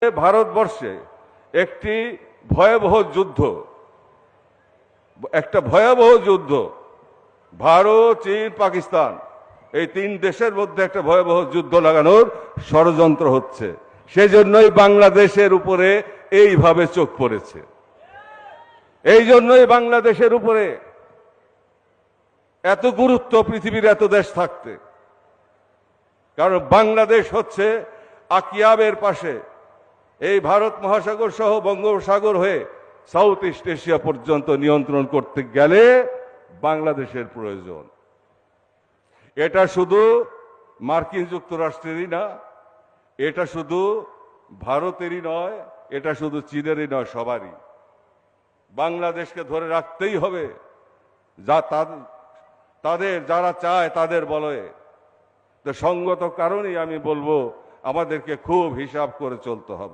ভারতবর্ষে একটি ভয়াবহ যুদ্ধ, একটা ভয়াবহ যুদ্ধ, ভারত, চীন, পাকিস্তান এই তিন দেশের মধ্যে একটা ভয়াবহ যুদ্ধ লাগানোর ষড়যন্ত্র হচ্ছে। সেজন্যই বাংলাদেশের উপরে এইভাবে চোখ পড়েছে। এই জন্যই বাংলাদেশের উপরে এত গুরুত্ব পৃথিবীর এত দেশ থাকতে, কারণ বাংলাদেশ হচ্ছে আকিয়াবের পাশে এই ভারত মহাসাগর সহ বঙ্গোপসাগর হয়ে সাউথ ইস্ট এশিয়া পর্যন্ত নিয়ন্ত্রণ করতে গেলে বাংলাদেশের প্রয়োজন। এটা শুধু মার্কিন যুক্তরাষ্ট্রেরই না, এটা শুধু ভারতেরই নয়, এটা শুধু চীনেরই নয়, সবারই। বাংলাদেশকে ধরে রাখতেই হবে, যা তাদের যারা চায় তাদের বলয়ে। তো সঙ্গত কারণেই আমি বলবো আমাদেরকে খুব হিসাব করে চলতে হবে।